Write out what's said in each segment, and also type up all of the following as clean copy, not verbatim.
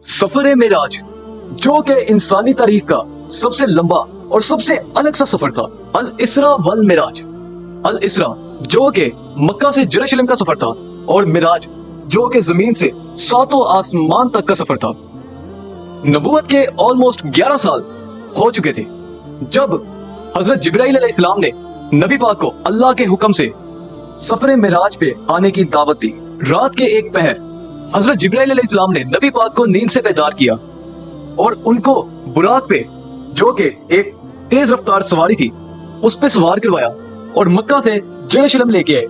सफर मेराज, जो कि इंसानी तारीख का सबसे लंबा और सबसे अलग सा सफर था। अल इसरा वल मिराज, अल इसरा जो कि मक्का से जेरूशलेम का सफर था, और मिराज जो कि जमीन से सातों आसमान तक का सफर था। नबूवत के ऑलमोस्ट 11 साल हो चुके थे जब हजरत जिब्राइल अलैहिस्सलाम ने नबी पाक को अल्लाह के हुक्म से सफर मिराज पे आने की दावत दी। रात के एक पहर हजरत जिब्राइल अलैहिस्सलाम ने नबी पाक को नींद से बेदार किया और उनको बुराक पे, जो कि एक तेज रफ्तार सवारी थी, उस पे सवार करवाया और मक्का से जेरूशलेम लेके आए।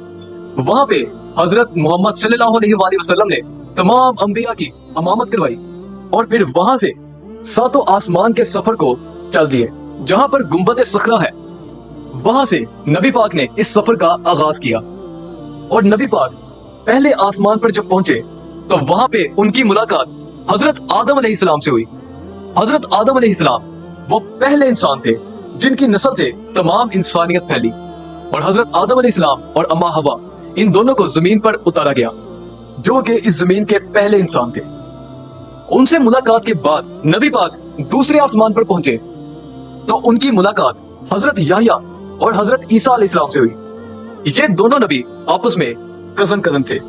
वहां पे हजरत मोहम्मद सल्लल्लाहु अलैहि वसल्लम ने तमाम अंबिया की अमामत करवाई और फिर वहां से सातों आसमान के सफर को चल दिए। जहां पर गुंबद सखरा है, वहां से नबी पाक ने इस सफर का आगाज किया और नबी पाक पहले आसमान पर जब पहुंचे तो वहां पे उनकी मुलाकात हजरत आदम अलैहिस्सलाम से हुई। हजरत आदम अलैहिस्सलाम वो पहले इंसान थे जिनकी नस्ल से तमाम इंसानियत फैली, और हजरत आदम अलैहिस्सलाम और अम्मा हवा, इन दोनों को जमीन पर उतारा गया, जो कि इस जमीन के पहले इंसान थे। उनसे मुलाकात के बाद नबी पाक दूसरे आसमान पर पहुंचे तो उनकी मुलाकात हजरत याह्या और हजरत ईसा अलैहिस्सलाम से हुई। ये दोनों नबी आपस में कजन थे।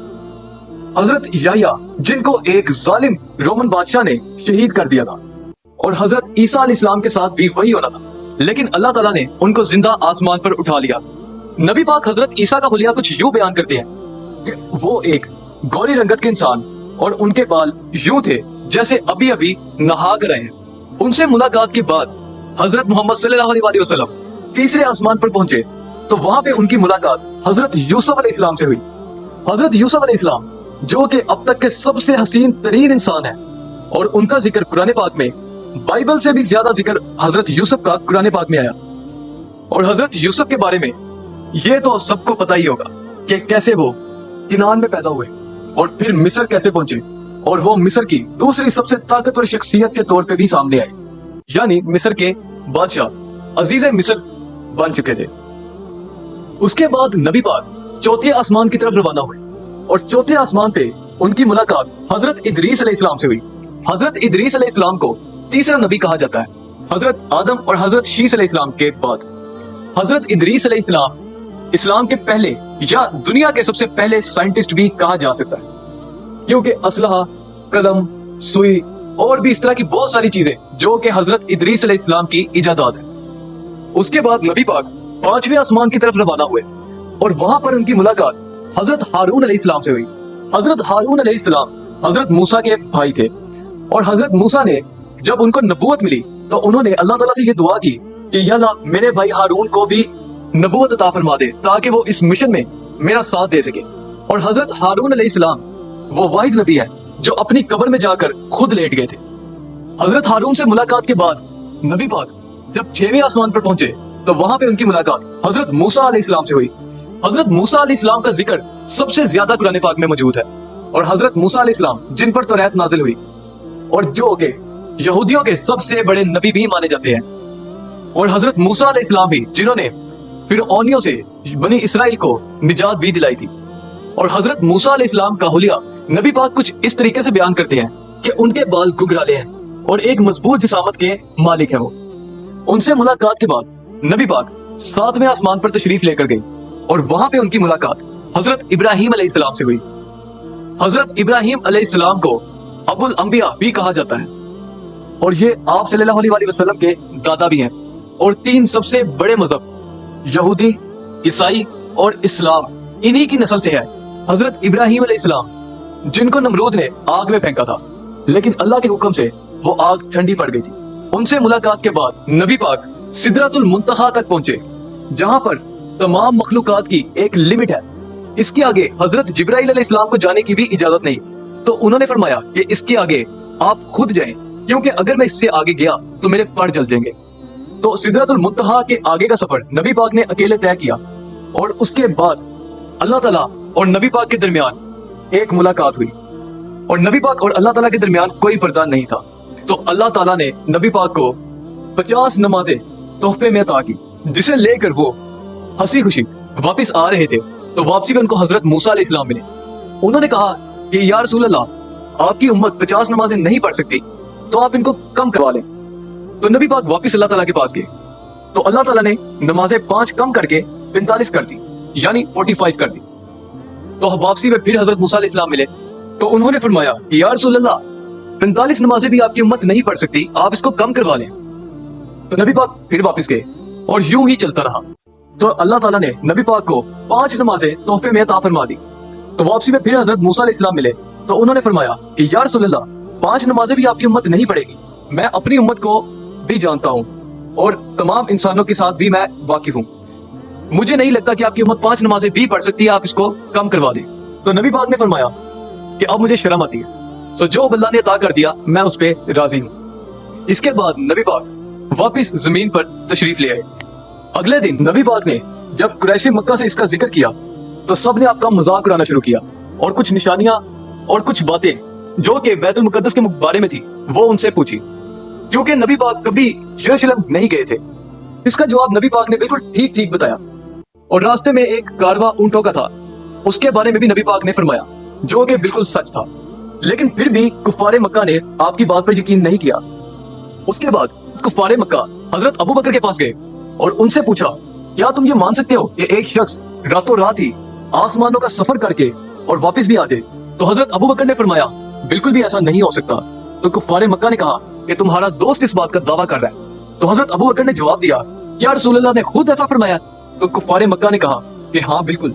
हजरत याह्या, जिनको एक जालिम रोमन बादशाह ने शहीद कर दिया था, और हजरत ईसा अलैहिस्सलाम के साथ भी वही होना था, लेकिन अल्लाह ताला ने उनको जिंदा आसमान पर उठा लिया। नबी पाक हजरत ईसा का हुलिया कुछ यूं बयान करते हैं कि वो एक गौरी रंगत के इंसान और उनके बाल यूं थे जैसे अभी अभी नहा कर आए हैं। उनसे मुलाकात के बाद हजरत मोहम्मद सल्लल्लाहु अलैहि वसल्लम तीसरे आसमान पर पहुंचे तो वहां पे उनकी मुलाकात हजरत यूसुफ अलैहिस्सलाम से हुई। हजरत यूसुफ अलैहिस्सलाम, जो कि अब तक के सबसे हसीन तरीन इंसान है, और उनका जिक्र कुरान पाक में बाइबल से भी ज्यादा जिक्र हजरत यूसुफ का कुरान पाक में आया। और हजरत यूसुफ के बारे में ये तो सबको पता ही होगा कि कैसे वो किनान में पैदा हुए और फिर मिस्र कैसे पहुंचे, और वो मिस्र की दूसरी सबसे ताकतवर शख्सियत के तौर पे भी सामने आए, यानी मिस्र के बादशाह अजीज मिस्र बन चुके थे। उसके बाद नबी पाक चौथे आसमान की तरफ रवाना हुए और चौथे आसमान पे उनकी मुलाकात हजरत इदरीस अलैहिस्सलाम से हुई। हजरत इदरीस अलैहिस्सलाम को तीसरा नबी कहा जाता है, हजरत आदम और हजरत शीस अलैहिस्सलाम के बाद। हजरत इदरीस अलैहिस्सलाम इस्लाम के पहले या दुनिया के सबसे पहले साइंटिस्ट भी कहा जा सकता है, क्योंकि असलहा, कलम, सुई और भी इस तरह की बहुत सारी चीजें जो कि हजरत इदरीस अलैहिस्सलाम की इजादात है। उसके बाद नबी पाक पांचवें आसमान की तरफ रवाना हुए और वहां पर उनकी मुलाकात हजरत हारून अलैहिस्सलाम से हुई। हजरत हारून अलैहिस्सलाम हजरत मूसा के भाई थे, और हजरत मूसा ने जब उनको नबूवत मिली तो उन्होंने अल्लाह ताला से ये दुआ की कि या अल्लाह, मेरे भाई हारून को भी नबूवत अता फरमा दे ताकि वो इस मिशन में मेरा साथ दे सके। और हजरत हारून अलैहिस्सलाम वो वाहिद नबी है जो अपनी कब्र में जाकर खुद लेट गए थे। हजरत हारून से मुलाकात के बाद नबी पाक जब 6वें आसमान पर पहुंचे तो वहां पे उनकी मुलाकात हजरत मूसा अलैहिस्सलाम से हुई। हजरत मूसा अलैहिस्सलाम का जिक्र सबसे ज्यादा कुरान पाक में मौजूद है, और हजरत मूसा अलैहिस्सलाम जिन पर तौरात नाजिल हुई और जो के यहूदियों के सबसे बड़े नबी भी माने जाते हैं, और हजरत मूसा अलैहिस्सलाम भी जिन्होंने फिरऔनियों से बनी इसराइल को निजात भी दिलाई थी। और हजरत मूसा अलैहिस्सलाम का हुलिया नबी पाक कुछ इस तरीके से बयान करते हैं कि उनके बाल घुघराले हैं और एक मजबूत जिसामत के मालिक है वो। उनसे मुलाकात के बाद नबी पाक 7वें आसमान पर तशरीफ लेकर गई और वहां पे उनकी मुलाकात हजरत इब्राहिम अलैहिस्सलाम से हुई। हजरत इब्राहिम अलैहिस्सलाम को अबुल अंबिया भी कहा जाता है, और ये आप सल्लल्लाहु अलैहि वसल्लम के दादा भी हैं। और 3 सबसे बड़े मजहब यहूदी, ईसाई और इस्लाम इन्हीं की नस्ल से है। हजरत इब्राहिम अलैहिस्सलाम, जिनको नमरूद ने आग में फेंका था, लेकिन अल्लाह के हुक्म से वो आग ठंडी पड़ गई थी। उनसे मुलाकात के बाद नबी पाक सिदरतुल मुंतहा तक पहुंचे, जहां पर तमाम मखलूकात की एक लिमिट है। इसके आगे हजरत जिब्राइल अलैहिस्सलाम को जाने की भी इजाजत नहीं, तो उन्होंने फरमाया कि इसके आगे आप खुद जाएं, क्योंकि अगर मैं इससे आगे गया तो मेरे पर जल जाएंगे। तो सिदरतुल मुंतहा के आगे का सफर नबी पाक ने अकेले तय किया, और उसके बाद अल्लाह ताला और नबी पाक के दरमियान एक मुलाकात हुई, और नबी पाक और अल्लाह ताला के दरमियान कोई पर्दा नहीं था। तो अल्लाह ताला ने नबी पाक को 50 नमाजें तोहफे में अता की, जिसे लेकर वो हंसी खुशी वापस आ रहे थे। तो वापसी में उनको हजरत मूसा अलैहिस्सलाम मिले। उन्होंने कहा कि या रसूल अल्लाह, آپ کی उम्मत 50 नमाजें नहीं पढ़ सकती तो आप इनको कम करवा लें। तो नबी पाक वापिस अल्लाह ताला के पास गए तो अल्लाह ताला ने नमाजें 5 कम करके 45 कर दी, यानी 45 कर दी। तो वापसी में फिर हजरत मूसा अलैहिस्सलाम मिले तो उन्होंने फरमाया कि या रसूल अल्लाह 45 नमाजें भी आपकी उम्मत नहीं पढ़ सकती, आप इसको कम करवा लें। तो नबी पाक फिर वापस गए और यूं ही चलता रहा। तो अल्लाह ताला ने नबी पाक को 5 नमाजें तोहफे में अता फरमा दी। तो वापसी में फिर हजरत मूसा अलैहिस्सलाम मिले तो उन्होंने फरमाया कि या रसूल अल्लाह 5 नमाजें भी आपकी उम्मत नहीं पढ़ेगी, मैं अपनी उम्मत को भी जानता हूँ और तमाम इंसानों के साथ भी मैं वाकिफ हूँ, मुझे नहीं लगता कि आपकी उम्मत 5 नमाजें भी पढ़ सकती है, आप इसको कम करवा दें। तो नबी पाक ने फरमाया कि अब मुझे शर्म आती है, सो जो अल्लाह ने अता कर दिया मैं उस पर राजी हूँ। इसके बाद नबी पाक वापिस जमीन पर तशरीफ ले आए। अगले दिन नबी पाक ने जब कुरैश मक्का से इसका जिक्र किया तो सब ने आपका मजाक उड़ाना शुरू किया और कुछ निशानियां और कुछ बातें जो कि बैतुल मुकद्दस के बारे में थी वो उनसे पूछी, क्योंकि नबी पाक कभी यरूशलेम नहीं गए थे। इसका जवाब नबी पाक ने बिल्कुल ठीक ठीक बताया और रास्ते में एक कारवा ऊंटों का था, उसके बारे में भी नबी पाक ने फरमाया जो कि बिल्कुल सच था। लेकिन फिर भी कुफारे मक्का ने आपकी बात पर यकीन नहीं किया। उसके बाद कुफारे मक्का हजरत अबू बकर के पास गए और उनसे पूछा, क्या तुम ये मान सकते हो कि एक शख्स रातों रात ही आसमानों का सफर करके और वापस भी आते? तो हजरत अबू बकर ने फरमाया बिल्कुल भी ऐसा नहीं हो सकता। तो कुफारे मक्का ने कहा कि तुम्हारा दोस्त इस बात का दावा कर रहा है। तो हजरत अबू बकर ने जवाब दिया, क्या रसूल अल्लाह ने खुद ऐसा फरमाया? तो कुफारे मक्का ने कहा कि हाँ बिल्कुल।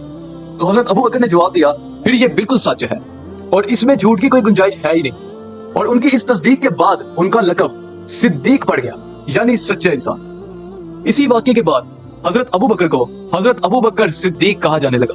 तो हजरत अबू बकर ने जवाब दिया, फिर ये बिल्कुल सच है और इसमें झूठ की कोई गुंजाइश है ही नहीं। और उनकी इस तस्दीक के बाद उनका लक़ब सिद्दीक पड़ गया, यानी सच्चे इंसान। इसी वाक़ये के बाद हजरत अबू बकर को हजरत अबू बकर सिद्दीक कहा जाने लगा।